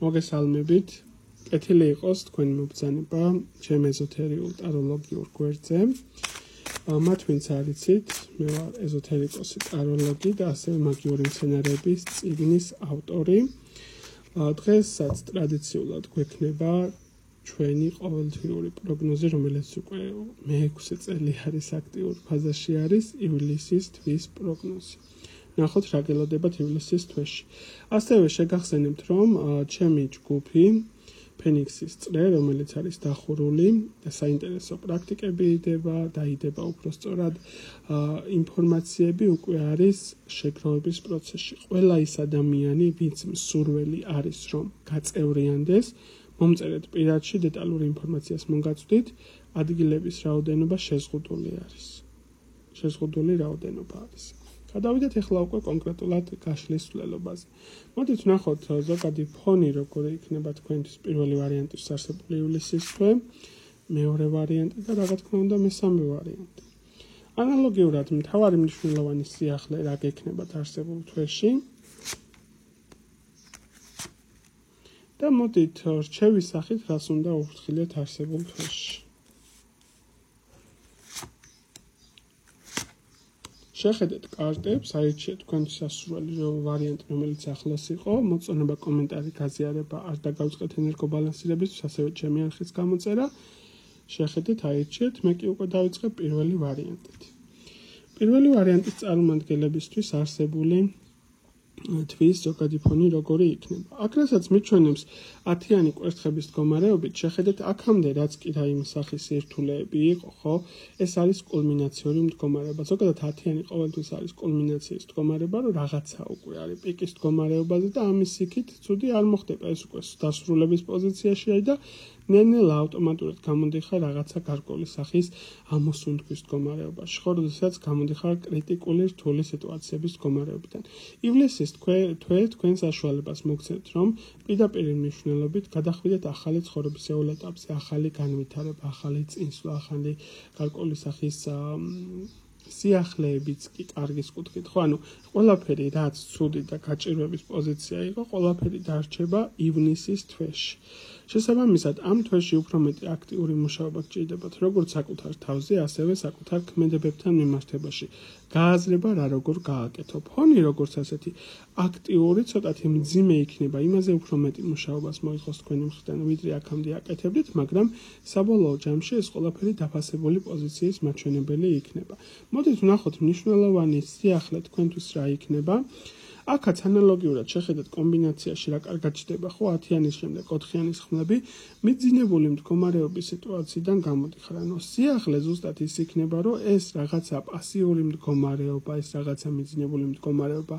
მოგესალმებით. კეთილი იყოს თქვენი მობრძანება ჩემ ეზოთერიულ ტაროლოგიურ გვერდზე. მათ ვინც არ იცით, მე ვარ ეზოთერიკოსი ტაროლოგი და ასევე მაგიური მცენარეების წიგნის ავტორი. დღესაც ტრადიციულად გვექნება ჩვენი ყოველთვიური პროგნოზი, რომელიც უკვე მე-6 წელი არის აქტიურ ფაზაში არის ივლისის თვის პროგნოზი. ნახოთ რა გელოდებათ ივლისის თვეში. ასევე შეგახსენებთ, რომ ჩემი ჯგუფი ფენიქსის წრე, რომელიც არის დახურული და საინტერესო პრაქტიკები დაიდება უფრო სწორად ინფორმაციები უკვე არის შეგროვების პროცესში. ყველა ის ადამიანი, ვინც მსურველი არის, რომ გაწევრიანდეს, მომწერეთ პირადში დეტალური ინფორმაციას მოგაწვდით, ადგილების რაოდენობა შეზღუდული არის. შეზღუდული რაოდენობა არის. გადავიდეთ ახლა უკვე კონკრეტულად გაშლის ცვლილობაზე. მოდით ვნახოთ ზოგადი ფონი როგორი იქნება თქვენთვის პირველი ვარიანტის არსებული ივლისის თვე, მეორე ვარიანტი და რა თქმა უნდა მესამე ვარიანტი. ანალოგიურად მთავარი მნიშვნელოვანი სიახლე რა გექნებათ არსებულ თვეში. და მოდით რჩევის სახით რას უნდა უფრთხილეთ არსებულ თვეში. შეხედეთ კარტებს, აირჩიეთ თქვენთვის სასურველი ვარიანტი, რომელიც ახლოს იყო, მოწონება, კომენტარი, გაზიარება, არ დაგავიწყეთ ენერგობალანსირებისთვის, ასევე ჩემი არხის გამოწერა. შეხედეთ, აირჩიეთ, მე კი უკვე დავიწყებ პირველი ვარიანტით. პირველი ვარიანტის წარმომადგენლებისთვის არსებული თვის ზოგადი ფონი როგორი იქნება. აქ რასაც მიჩვენებს 10-იანი კვერთხების მდგომარეობით, შეხედეთ აქამდე რაც კი რაიმე სახის სირთულეები იყო, ხო? ეს არის კულმინაციური მდგომარეობა. ზოგადად 10-იანი ყოველთვის არის კულმინაციის მდგომარეობა, რომ რაღაცა უკვე არის პიკის მდგომარეობაზე და ამის იქით ცუდი არ მოხდება, ეს უკვე დასრულების პოზიციაშია და ნელ-ნელა ავტომატურად გამოდიხარ რაღაცა გარკვეული სახის ამოსუნთქვის მდგომარეობაში, ხო, როდესაც გამოდიხარ კრიტიკული რთული სიტუაციების მდგომარეობიდან. ივლისის თვე თქვენ საშუალებას მოგცემთ, რომ პირდაპირ მნიშვნელობით გადახვიდეთ ახალი ცხოვრებისეულ ეტაპზე, ახალი განვითარება, ახალი წინსვლა, ახალი გარკვეული სახის სიახლეებიც კი კარგის კუთხით, ხო, ანუ ყველაფერი რაც ცუდი და გაჭირვების პოზიცია იყო, ყველაფერი დარჩება ივნისის თვეში. შესაბამისად, ამ თვეში უფრო მეტი აქტიური მუშაობა გჭირდებათ, როგორც საკუთარ თავზე, ასევე საკუთარ ქმედებებთან მიმართებაში. გააზრება რა როგორ გააკეთო. ფონი როგორც ასეთი აქტიური, ცოტათი მძიმე იქნება, იმაზე უფრო მეტი მუშაობას მოიხოს თქვენი მხრიდან, ვიდრე აქამდე აკეთებდით, მაგრამ საბოლოო ჯამში ეს ყველაფერი დაფასებული პოზიციის მაჩვენებელი იქნება. მოდით ვნახოთ მნიშვნელოვანი სიახლე თქვენთვის რა იქნება. აქაც ანალოგიურად შეხედეთ კომბინაციაში რა კარგად ჩდება, ხო, 10-яნის შემდეგ 4-яნის ხმლები მიძინებული მდგომარეობის სიტუაციიდან გამოდიხარ. ანუ სიახლე ზუსტად ის იქნება, რომ ეს რაღაცა პასიური მდგომარეობა, ეს რაღაცა მიძინებული მდგომარეობა,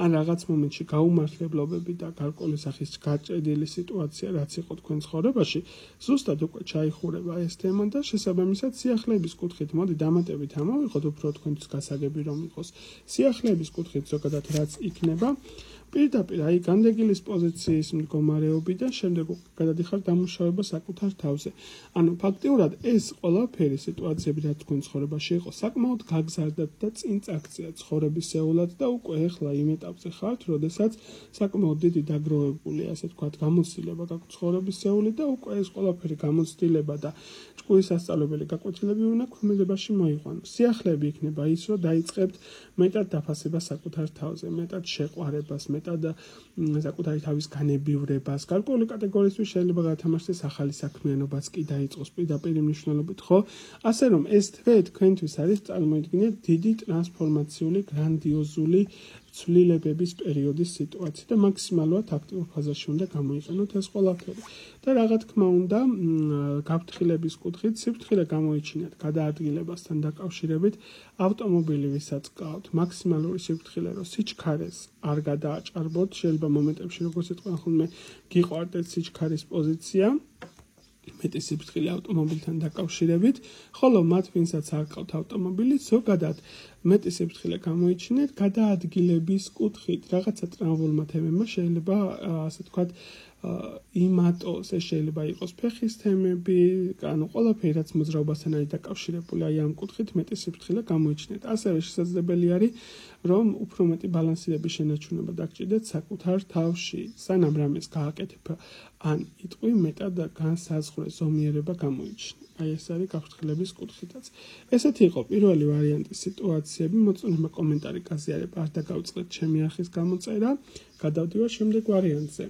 ან რაღაც მომენტში გაუმართლებლობები და გარკვეული სახის გაჭედილი სიტუაცია, რაც იყო თქვენ ცხოვრებაში, ზუსტად უკვე ჩაიხურება ეს თემა და შესაბამისად სიახლეების კუთხით მოდი დამატებით ამოვიღოთ, უფრო თქვენთვის გასაგები რომ იყოს. სიახლეების კუთხით ზოგადად რაც იქნება პირდაპირ აი განდეგილის პოზიციის მდგომარეობიდან შემდეგ გადადიხარ დამუშავება საკუთარ თავზე. ანუ ფაქტიურად ეს ყველაფერი სიტუაციები რაც თქვენ ცხოვრებაში იყო საკმაოდ გაგზარდათ და წინ წაქცია ცხოვრებისეულად და უკვე ახლა იმ ეტაპზე ხართ, როდესაც საკმაოდ დიდი დაგროვებული, ასე თქვათ, გამოცდილება გაქვთ ცხოვრებისეული და უკვე ეს ყველაფერი გამოცდილება და ჭკუის სასწავლებელი გაკვეთილები უნდა ქმედებაში მოიყვანო. სიახლეები იქნება ის, რომ დაიწყებთ მეტად დაფასება საკუთარ თავზე, მეტად შეყვარებას, მეტად საკუთარი თავის განებივრებას. გარკვეული კატეგორიისთვის შეიძლება გათამაშდეს ახალი საქმიანობაც კი დაიწყოს პირდაპირ მნიშვნელობით, ხო? ასე რომ ეს თვე თქვენთვის არის წარმოიდგინეთ დიდი ტრანსფორმაციული, გრანდიოზული ცვლილებების პერიოდის სიტუაცია და მაქსიმალურად აქტიურ ფაზაში უნდა გამოიყენოთ ეს ყველაფერი. და რა თქმა უნდა, გაფრთხილების კუთხით სიფრთხილე გამოიჩინეთ გადაადგილებასთან დაკავშირებით ავტომობილი ვისაც გყავთ, მაქსიმალური სიფრთხილე რომ სიჩქარეს არ გადააჭარბოთ, შეიძლება მომენტებში როგორც იტყვიან ხოლმე გიყვარდეთ სიჩქარის პოზიცია. მეტი სიფრთხილე ავტომობილთან დაკავშირებით, ხოლო მათ ვინცაც არ ყავთ ავტომობილი, ზოგადად მეტი სიფრთხილე გამოიჩინეთ, გადაადგილების კუთხით რაღაცა ტრამვულმა თემებმა შეიძლება ასე ვთქვათ იმატოს, ეს შეიძლება იყოს ფეხის თემები, ანუ ყველაფერი რაც მოძრაობასთან არის დაკავშირებული, აი ამ კუთხით მეტი სიფრთხილე გამოიჩინეთ. ასევე შესაძლებელი არის, რომ უფრო მეტი ბალანსირების შენარჩუნება დაგჭირდეთ საკუთარ თავში, სანამ რამეს გააკეთებ, ან იტყვი მეტად განსაზღვრე ზომიერება გამოიჩინე. აი ეს არის გაფრთხილების კუთხითაც. ესეთი იყო პირველი ვარიანტის სიტუაციები, მოწონება კომენტარი გაზიარება არ დაგავწყდეთ ჩემი არხის გამოწერა, გადავდივარ შემდეგ ვარიანტზე.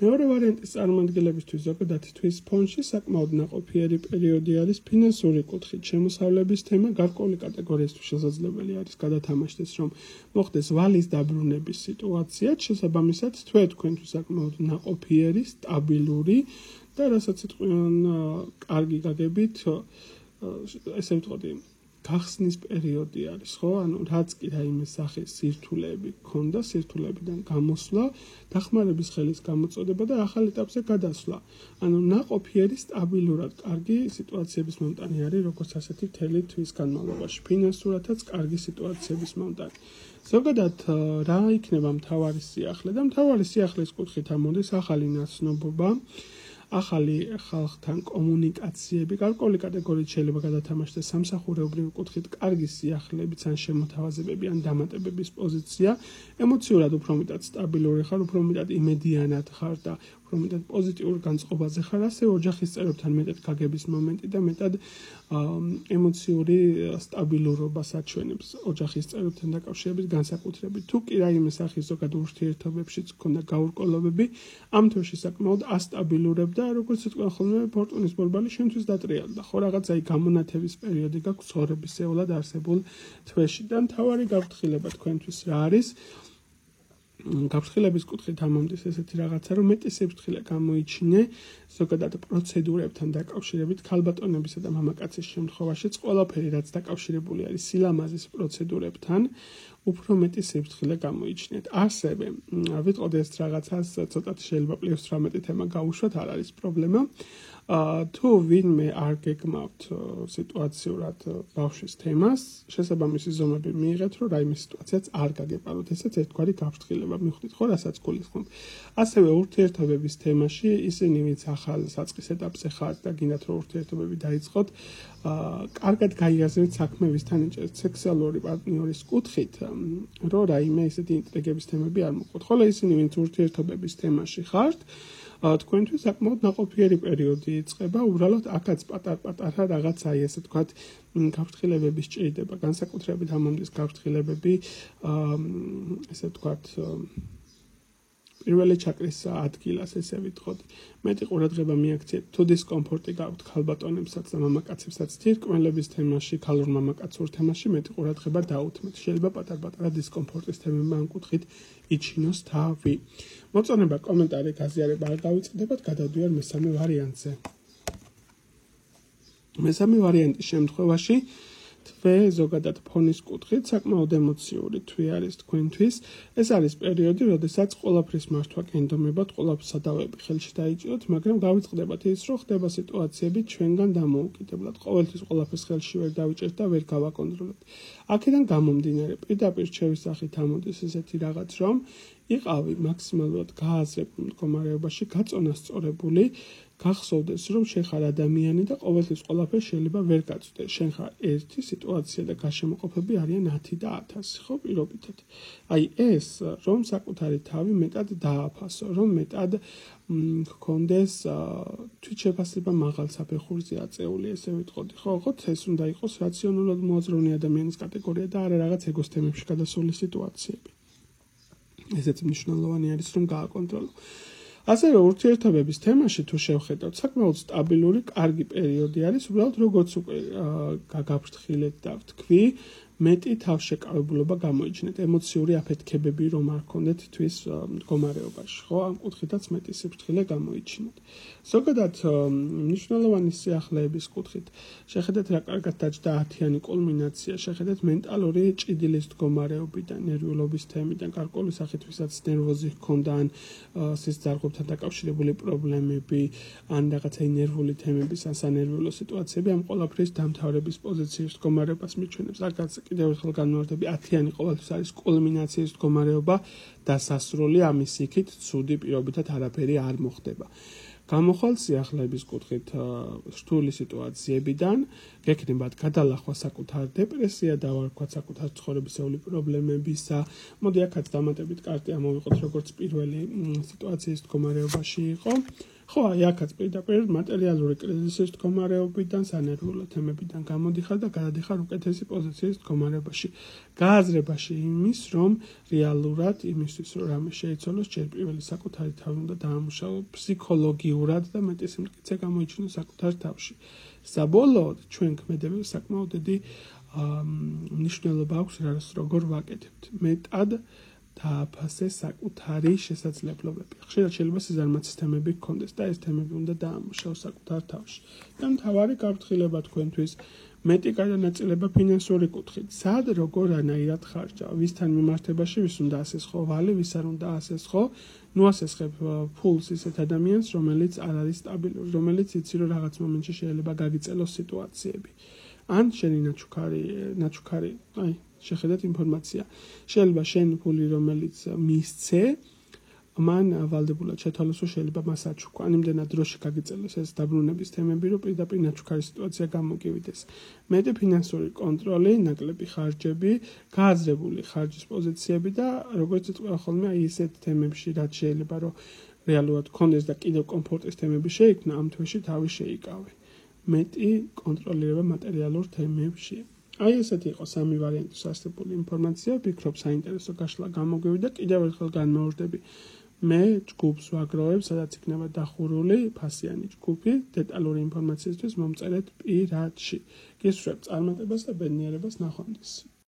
მეორე ვარიანტის წარმოადგენლებისთვის ზოგადად თვის ფონში საკმაოდ ნაყოფიერი პერიოდი არის ფინანსური კუთხით შემოსავლების თემა გარკვეული კატეგორიისთვის შესაძლებელი არის გადათამაშდეს, რომ მოხდეს ვალის დაბრუნების სიტუაციაც, შესაბამისად თქვენთვის საკმაოდ ნაყოფიერი, სტაბილური და რასაც იტყვიან კარგი გაგებით, ესე ვთქვათ, გახსნის პერიოდი არის, ხო? ანუ რაც კი რაიმე სახის სირთულეები გქონდა, სირთულეებიდან გამოსვლა, დახმარების ხელის გამოწოდება და ახალ ეტაპზე გადასვლა. ანუ ნაყოფიერი, სტაბილურად კარგი სიტუაციების მომტანი არის, როგორც ასეთი მთელი თვის განმავლობაში. ფინანსურათაც კარგი სიტუაციების მომტანი. ზოგადად რა იქნება მთავარი სიახლე და მთავარი სიახლის კუთხით ამოდის ახალი ნაცნობობა, ახალი ხალხთან კომუნიკაციები, გარკვეული კატეგორიით შეიძლება გადათამაშდეს სამსახურეობრივი კუთხით კარგი სიახლეებიც ან შემოთავაზებები ან დამატებების პოზიცია, ემოციურად უფრო მეტად სტაბილური ხარ, უფრო მეტად იმედიანად ხარ და უფრო მეტად პოზიტიურ განწყობაზე ხარ, ასევე ოჯახის წევრებთან მეტად გაგების მომენტი და მეტად ემოციური სტაბილურობას აჩვენებს ოჯახის წევრებთან დაკავშირებით განსაკუთრებით. თუ კი რაიმე სახის ზოგადად ურთიერთობებშიც გქონდა გაურკვევლობები, ამ თვეში საკმაოდ ასტაბილურებდა, როგორც იტყვიან ხოლმე ფორტუნის ბორბალი შენთვის დატრიალდა. ხო რაღაცა გამონათების პერიოდი გაქვს ცხოვრებისეულად არსებულ თვეში და მთავარი გაფრთხილება თქვენთვის რა არის? გაფრთხილების კუთხით ამომდის ესეთი რაღაცა, რომ მეტი სიფრთხილე გამოიჩინე ზოგადად პროცედურებთან დაკავშირებით, ქალბატონებისა და მამაკაცის შემთხვევაშიც ყველაფერი რაც დაკავშირებული არის სილამაზის პროცედურებთან, უფრო მეტი სიფრთხილე გამოიჩინეთ. ასევე ვიტყოდი ეს რაღაცას ცოტათი შეიძლება +18 თემა გავუშვათ, არ არის პრობლემა. თუ ვინმე არ გეგმავთ სიტუაციურად ბავშვის თემას, შესაბამისი ზომები მიიღეთ, რომ რაიმე სიტუაციაც არ გაგეპაროთ. ესეც ერთგვარი გაფრთხილება მიხვდით, ხო, რასაც გულისხმობ. ასევე ურთიერთობების თემაში, ისინი ვინც ახალ საწყის ეტაპზე ხართ და გინდათ რომ ურთიერთობები დაიწყოთ, კარგად გაიაზრეთ საქმე ვისთან იჭერთ სექსუალური პარტნიორის კუთხით, რომ რაიმე ესეთი ინტრიგების თემები არ მოხდეთ. ხოლო ისინი ვინც ურთიერთობების თემაში ხართ, თქვენთვის საკმაოდ ნაყოფიერი პერიოდი იწყება, უბრალოდ აქაც პატარ-პატარა რაღაცა, ესე ვთქვათ, გაფრთხილებები სჭირდება, განსაკუთრებით ამონდის გაფრთხილებები, ესე ვთქვათ, პირველი ჩაკრის ადგილას, ესე ვიტყოდი. მეტი ყურადღება მიაქციეთ, თუ დისკომფორტი გაქვთ ქალბატონებსაც და მამაკაცებსაც თირკმელების თემაში, ქალურ მამაკაცურ თემაში მეტი ყურადღება დაუთმეთ. შეიძლება პატარ-პატარა დისკომფორტის თემებმა ამ კუთხით იჩინოს თავი. მოწონება კომენტარი გაზიარება არ დავიწყდებათ, გადავდივარ მესამე ვარიანტზე. მესამე ვარიანტის შემთხვევაში თვე ზოგადად ფონის კუთხით საკმაოდ ემოციური თვე არის თქვენთვის. ეს არის პერიოდი, როდესაც ყველაფრის მართვა კენდომებად, ყველაფერს სადავები ხელში დაიჭიროთ, მაგრამ გავიწყდებათ ის, რომ ხდება სიტუაციები ჩვენგან დამოუკიდებლად. ყოველთვის ყველაფერს ხელში ვერ დავიჭერთ და ვერ გავაკონტროლებთ. აქედან გამომდინარე, პირდაპირ რჩევის სახით ამოდის ესეთი რაღაც, რომ იყავი მაქსიმალურად გააზრებულ მდგომარეობაში, გაწონასწორებული, გახსოვდეს, რომ შენ ხარ ადამიანი და ყოველთვის ყველაფერს შეიძლება ვერ გაწვდეს. შენ ხარ ერთი სიტუაცია და გარშემოყოფები არიან 10 და 1000, ხო, პირობითად. აი ეს, რომ საკუთარი თავი მეტად დააფასო, რომ მეტად გქონდეს თვითშეფასება მაღალ საფეხურზე აწეული, ესე ვიტყოდი, ხო, ოღონდ ეს უნდა იყოს რაციონალურად მოაზროვნე ადამიანის კატეგორია და არა რაღაც ეგოს თემებში გადასული სიტუაციები. ესეც მნიშვნელოვანი არის, რომ გააკონტროლო. ასევე ურთიერთობების თემაში თუ შევხედავთ, საკმაოდ სტაბილური, კარგი პერიოდი არის, უბრალოდ როგორც უკვე გაგაფრთხილეთ და ვთქვი, მეტი თავშეკავებულობა გამოიჩინეთ, ემოციური აფეთქებები რომ არ ქონდეთ თვის მდგომარეობაში, ხო? ამ კუთხითაც მეტი სიფრთხილე გამოიჩინეთ. ზოგადად მნიშვნელოვანი სიახლეების კუთხით შეხედეთ რა კარგად დაჯდა 10-იანი კულმინაცია, შეხედეთ მენტალური ჭიდილის მდგომარეობიდან, ნერვიულობის თემიდან, გარკვეული სახით ვისაც ნერვოზი ჰქონდა ან სისხლძარღვებთან დაკავშირებული პრობლემები, ან რაღაცა ნერვული თემების, ან სანერვიულო სიტუაციები ამ ყველაფრის დამთავრების პოზიციის მდგომარეობას მიჩვენებს. რადგან კიდევ ერთხელ განმარტები 10-იანი ყოველთვის არის კულმინაციის მდგომარეობა დასასრული, ამის იქით ცუდი პირობითად არაფერი არ მოხდება. გამოხვალ სიახლეების კუთხით რთული სიტუაციებიდან გექნებათ გადალახვა საკუთარ დეპრესია, დავარქვათ საკუთარ ცხოვრებისეული პრობლემებისა. მოდი აქაც დამატებით კარტი ამოვიღოთ, როგორც პირველი სიტუაციის მდგომარეობაში იყო. ხო, აი აქაც პირდაპირ მატერიალური კრიზისის მდგომარეობიდან, სანერვიულო თემებიდან გამოდიხარ და გადადიხარ უკეთესი პოზიციის მდგომარეობაში. გააზრებაში იმის, რომ რეალურად იმისთვის, რომ რამე შეიცვალოს, ჯერ პირველი საკუთარი თავი უნდა დაამუშავო ფსიქოლოგიურად და მეტი სიმტკიცე გამოიჩინოს საკუთარ თავში. საბოლოოდ ჩვენ ქმედებებს საკმაოდ დიდი მნიშვნელობა აქვს რას როგორ ვაკეთებთ. მეტად დააფასე საკუთარი შესაძლებლობები. ხშირად შეიძლება სიზარმაცის თემები გქონდეს და ეს თემები უნდა დაამუშავოს საკუთარ თავში. და მთავარი გაფრთხილება თქვენთვის მეტი გადანაწილება ფინანსური კუთხით. სად, როგორ, რანაირად ხარჯავ, ვისთან მიმართებაში, ვის უნდა ასესხო ვალი, ვის არ უნდა ასესხო, ნუ ასესხებ ფულს ისეთ ადამიანს, რომელიც არ არის სტაბილური, რომელიც იცი, რომ რაღაც მომენტში შეიძლება გაგიწელოს სიტუაციები. ან შენი ნაჩუქარი, აი, შეხედეთ ინფორმაცია. შეიძლება შენი ფული, რომელიც მისცე, მან ვალდებულად შეთვალოს, რომ შეიძლება მას აჩუქო. ან იმდენად დროში გაგიწელოს ეს დაბრუნების თემები, რომ პირდაპირ ნაჩუქარი სიტუაცია გამოგივიდეს. მეტი ფინანსური კონტროლი, ნაკლები ხარჯები, გააზრებული ხარჯის პოზიციები და როგორც იტყვა ხოლმე, აი ესეთ თემებში, რაც შეიძლება რომ რეალურად გქონდეს და კიდევ კომფორტის თემები შეიქმნა, ამ თვეში თავი შეიკავე. მეტი კონტროლირება მატერიალურ თემებში. აი ესეთი იყო სამი ვარიანტის არსებული ინფორმაცია, ვფიქრობ საინტერესო გაშლა გამოგვივიდა. კიდევ ერთხელ განმეორდები, მე ჯგუფს ვაგროვებ, სადაც იქნება დახურული ფასიანი ჯგუფი, დეტალური ინფორმაციისთვის მომწერეთ პირადში. გისურვებ წარმატებას და ბედნიერებას ნახვამდის.